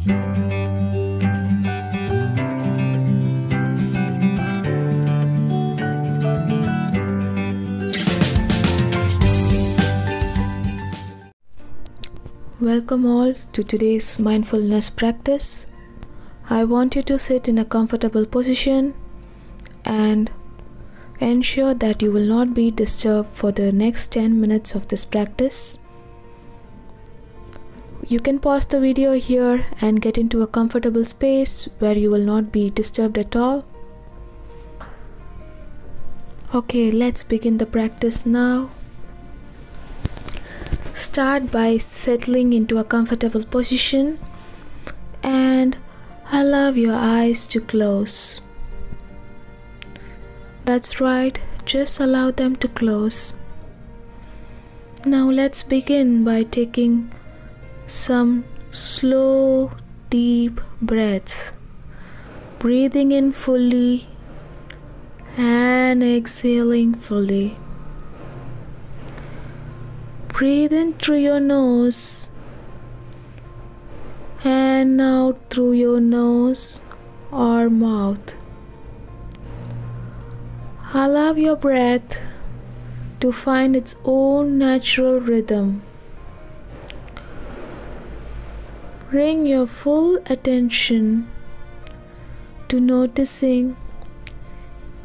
Welcome all to today's mindfulness practice. I want you to sit in a comfortable position and ensure that you will not be disturbed for the next 10 minutes of this practice. You can pause the video here and get into a comfortable space where you will not be disturbed at all. Okay, let's begin the practice now. Start by settling into a comfortable position and allow your eyes to close. That's right, just allow them to close. Now let's begin by taking some slow, deep breaths. Breathing in fully and exhaling fully. Breathe in through your nose and out through your nose or mouth. Allow your breath to find its own natural rhythm. Bring your full attention to noticing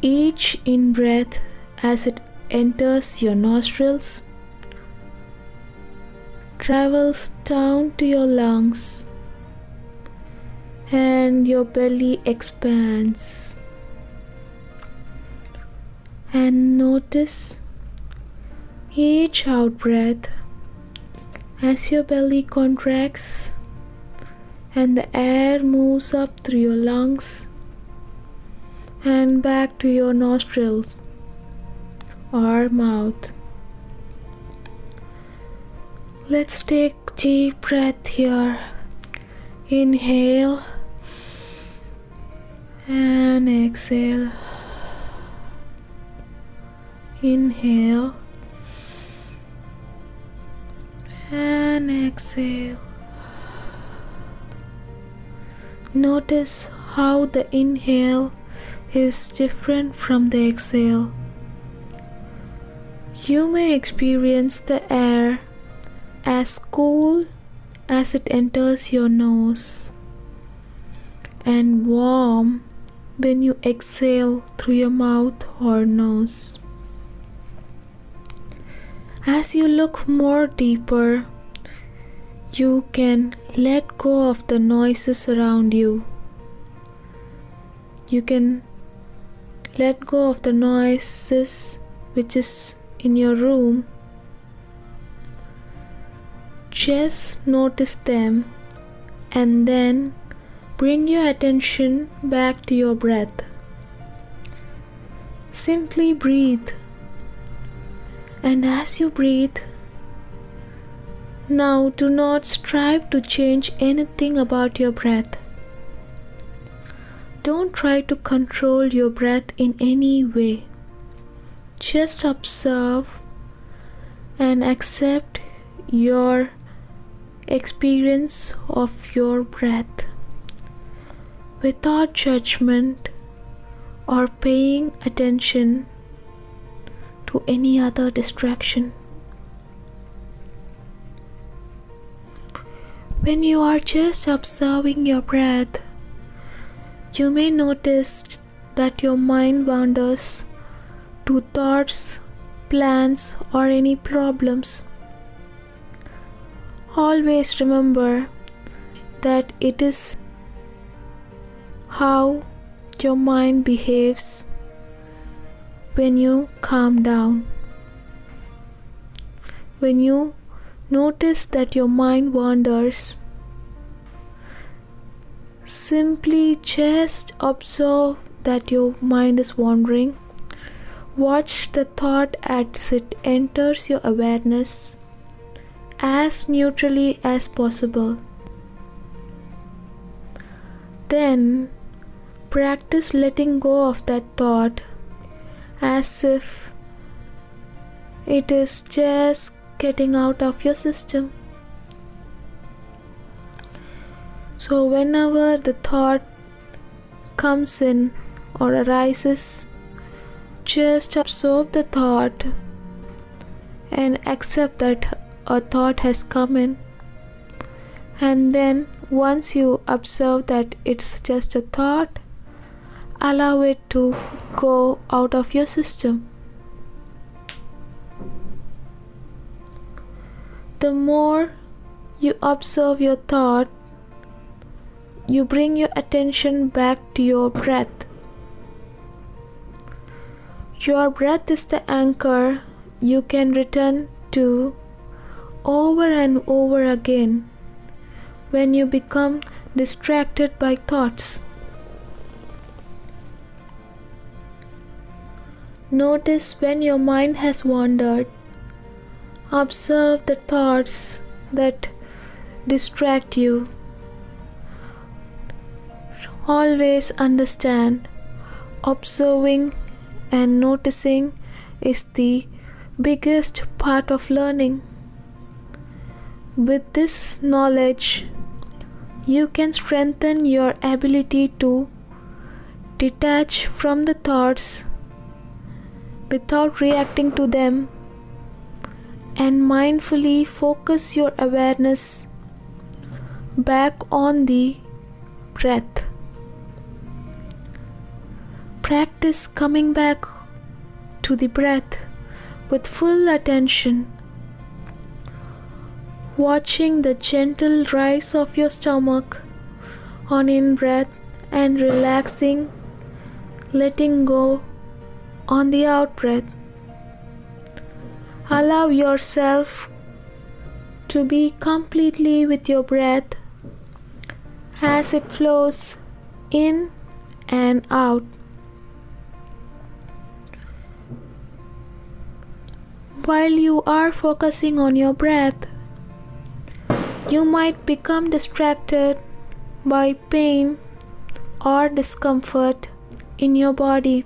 each in-breath as it enters your nostrils, travels down to your lungs, and your belly expands. And notice each out-breath as your belly contracts and the air moves up through your lungs and back to your nostrils or mouth. Let's take deep breath here. Inhale and exhale. Inhale and exhale. Notice how the inhale is different from the exhale. You may experience the air as cool as it enters your nose and warm when you exhale through your mouth or nose. As you look more deeper, you can let go of the noises around you. You can let go of the noises which is in your room. Just notice them and then bring your attention back to your breath. Simply breathe. And as you breathe, now do not strive to change anything about your breath. Don't try to control your breath in any way. Just observe and accept your experience of your breath without judgment or paying attention to any other distraction. When you are just observing your breath, you may notice that your mind wanders to thoughts, plans, or any problems. Always remember that it is how your mind behaves when you calm down. When you notice that your mind wanders, simply just observe that your mind is wandering. Watch the thought as it enters your awareness as neutrally as possible. Then practice letting go of that thought as if it is just getting out of your system. So whenever the thought comes in or arises, just observe the thought and accept that a thought has come in. And then once you observe that it's just a thought, allow it to go out of your system. The more you observe your thought, you bring your attention back to your breath. Your breath is the anchor you can return to over and over again when you become distracted by thoughts. Notice when your mind has wandered. Observe the thoughts that distract you. Always understand, observing and noticing is the biggest part of learning. With this knowledge, you can strengthen your ability to detach from the thoughts without reacting to them and mindfully focus your awareness back on the breath. Practice coming back to the breath with full attention, watching the gentle rise of your stomach on in-breath and relaxing, letting go on the out-breath. Allow yourself to be completely with your breath as it flows in and out. While you are focusing on your breath, you might become distracted by pain or discomfort in your body,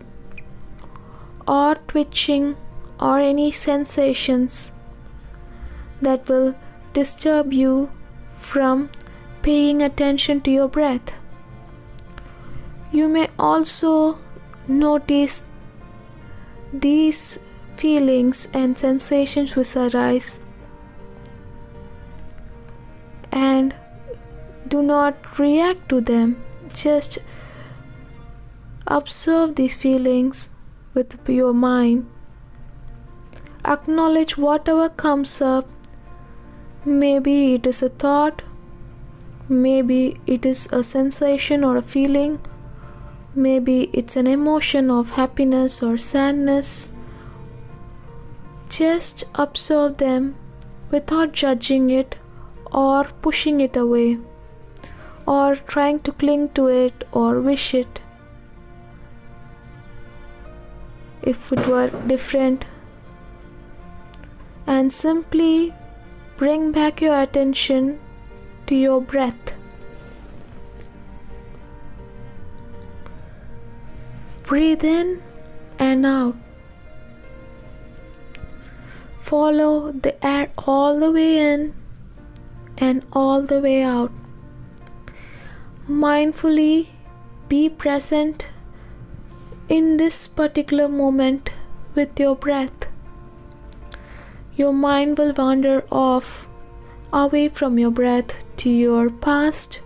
or twitching or any sensations that will disturb you from paying attention to your breath. You may also notice these feelings and sensations which arise, and do not react to them. Just observe these feelings with your mind. Acknowledge whatever comes up. Maybe it is a thought, maybe it is a sensation or a feeling, maybe it's an emotion of happiness or sadness. Just observe them without judging it or pushing it away or trying to cling to it or wish it. If it were different, and simply bring back your attention to your breath. Breathe in and out. Follow the air all the way in and all the way out. Mindfully be present in this particular moment with your breath. Your mind will wander off away from your breath to your past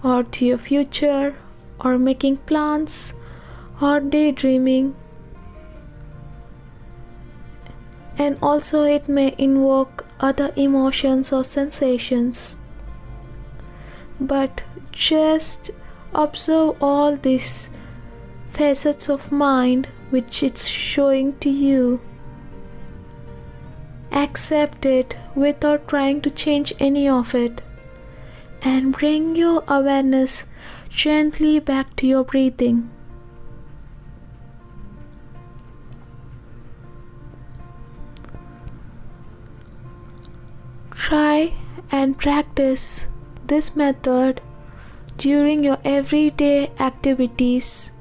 or to your future, or making plans or daydreaming. And also it may invoke other emotions or sensations. But just observe all these facets of mind which it's showing to you. Accept it without trying to change any of it, and bring your awareness gently back to your breathing. Try and practice this method during your everyday activities.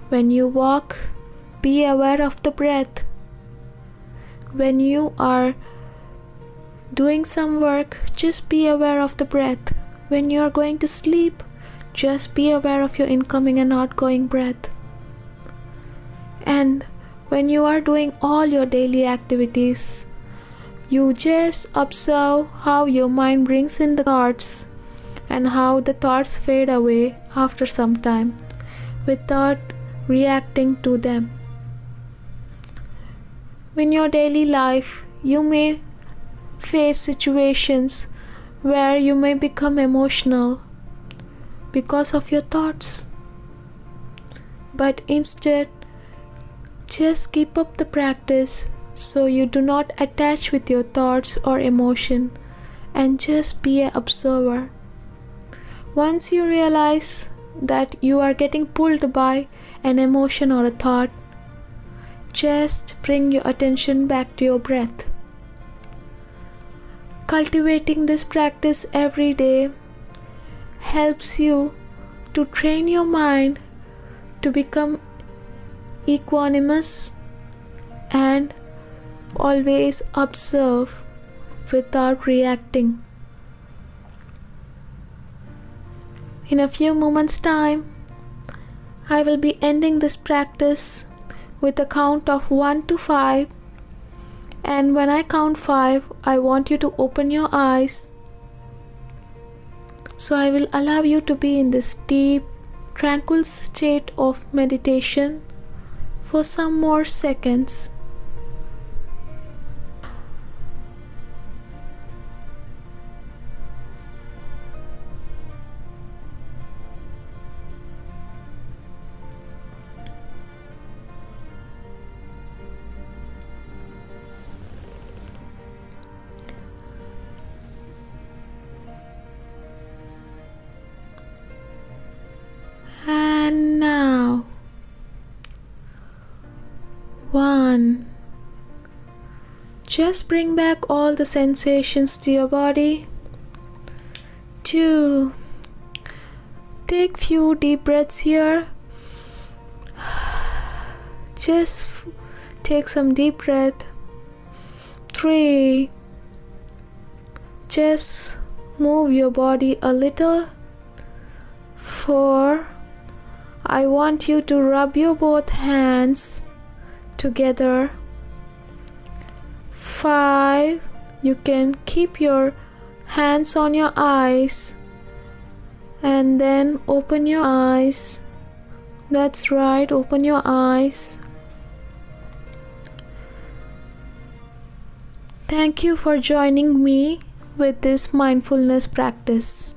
When you walk, be aware of the breath. When you are doing some work, just be aware of the breath. when you are going to sleep, just be aware of your incoming and outgoing breath. And when you are doing all your daily activities, you just observe how your mind brings in the thoughts and how the thoughts fade away after some time without reacting to them. In your daily life, you may face situations where you may become emotional because of your thoughts. But instead, just keep up the practice so you do not attach with your thoughts or emotion and just be an observer. Once you realize that you are getting pulled by an emotion or a thought, just bring your attention back to your breath. Cultivating this practice every day helps you to train your mind to become equanimous and always observe without reacting. In a few moments' time, I will be ending this practice with a count of 1 to 5, and when I count 5, I want you to open your eyes. So I will allow you to be in this deep, tranquil state of meditation for some more seconds. And now, 1. Just bring back all the sensations to your body. 2. Take few deep breaths here. Just take some deep breath. 3. Just move your body a little. 4. I want you to rub your both hands together. 5. You can keep your hands on your eyes and then open your eyes. That's right, open your eyes. Thank you for joining me with this mindfulness practice.